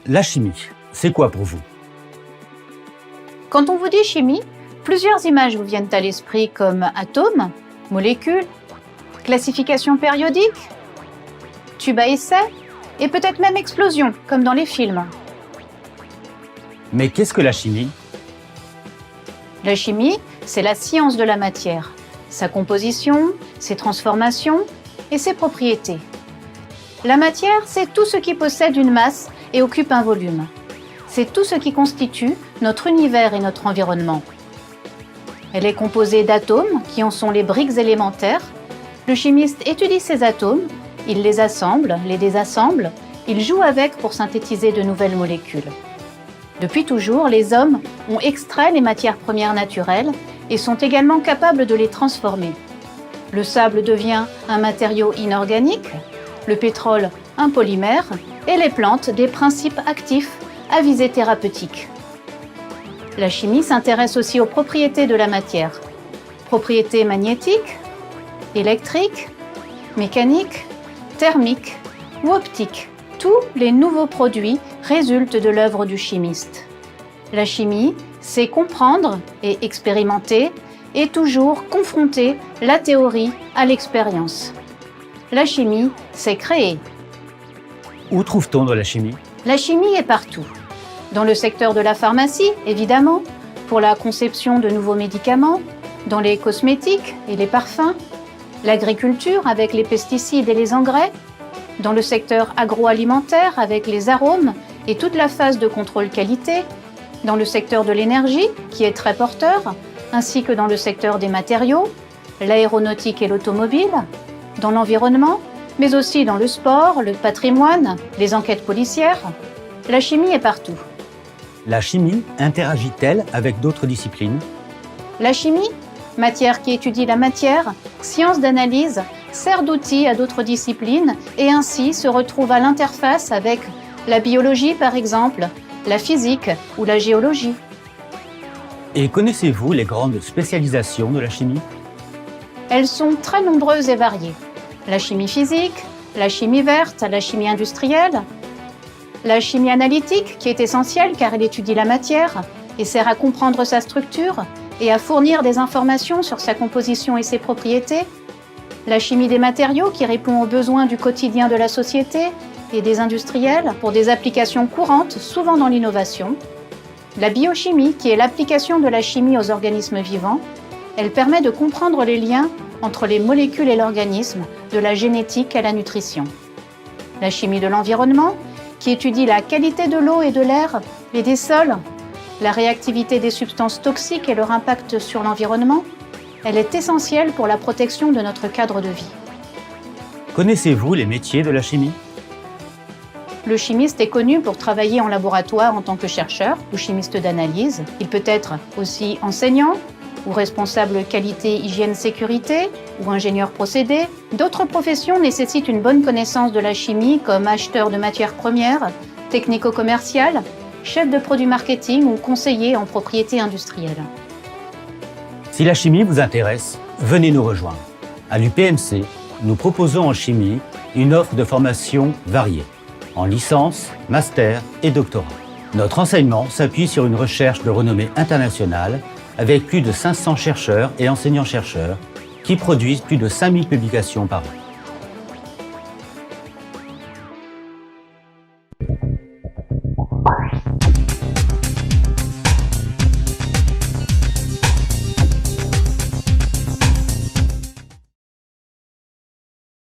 La chimie, c'est quoi pour vous? Quand on vous dit chimie, plusieurs images vous viennent à l'esprit comme atomes, molécules, classification périodique, tube à essai et peut-être même explosion, comme dans les films. Mais qu'est-ce que la chimie? La chimie, c'est la science de la matière, sa composition, ses transformations et ses propriétés. La matière, c'est tout ce qui possède une masse et occupe un volume. C'est tout ce qui constitue notre univers et notre environnement. Elle est composée d'atomes qui en sont les briques élémentaires. Le chimiste étudie ces atomes, il les assemble, les désassemble, il joue avec pour synthétiser de nouvelles molécules. Depuis toujours, les hommes ont extrait les matières premières naturelles et sont également capables de les transformer. Le sable devient un matériau inorganique, le pétrole un polymère et les plantes des principes actifs à visée thérapeutique. La chimie s'intéresse aussi aux propriétés de la matière. Propriétés magnétiques, électriques, mécaniques, thermiques ou optiques. Tous les nouveaux produits résultent de l'œuvre du chimiste. La chimie, c'est comprendre et expérimenter et toujours confronter la théorie à l'expérience. La chimie, c'est créer. Où trouve-t-on de la chimie? La chimie est partout. Dans le secteur de la pharmacie, évidemment, pour la conception de nouveaux médicaments, dans les cosmétiques et les parfums, l'agriculture avec les pesticides et les engrais, dans le secteur agroalimentaire avec les arômes et toute la phase de contrôle qualité, dans le secteur de l'énergie qui est très porteur, ainsi que dans le secteur des matériaux, l'aéronautique et l'automobile, dans l'environnement, mais aussi dans le sport, le patrimoine, les enquêtes policières. La chimie est partout. La chimie interagit-elle avec d'autres disciplines? La chimie, matière qui étudie la matière, science d'analyse, sert d'outil à d'autres disciplines et ainsi se retrouve à l'interface avec la biologie par exemple, la physique ou la géologie. Et connaissez-vous les grandes spécialisations de la chimie? Elles sont très nombreuses et variées. La chimie physique, la chimie verte, la chimie industrielle, la chimie analytique qui est essentielle car elle étudie la matière et sert à comprendre sa structure et à fournir des informations sur sa composition et ses propriétés. La chimie des matériaux qui répond aux besoins du quotidien de la société et des industriels pour des applications courantes, souvent dans l'innovation. La biochimie qui est l'application de la chimie aux organismes vivants. Elle permet de comprendre les liens entre les molécules et l'organisme, de la génétique à la nutrition. La chimie de l'environnement qui étudie la qualité de l'eau et de l'air et des sols, la réactivité des substances toxiques et leur impact sur l'environnement. Elle est essentielle pour la protection de notre cadre de vie. Connaissez-vous les métiers de la chimie? Le chimiste est connu pour travailler en laboratoire en tant que chercheur ou chimiste d'analyse. Il peut être aussi enseignant ou responsable qualité, hygiène, sécurité ou ingénieur procédé. D'autres professions nécessitent une bonne connaissance de la chimie comme acheteur de matières premières, technico-commercial, chef de produit marketing ou conseiller en propriété industrielle. Si la chimie vous intéresse, venez nous rejoindre. À l'UPMC, nous proposons en chimie une offre de formation variée, en licence, master et doctorat. Notre enseignement s'appuie sur une recherche de renommée internationale avec plus de 500 chercheurs et enseignants-chercheurs qui produisent plus de 5000 publications par an.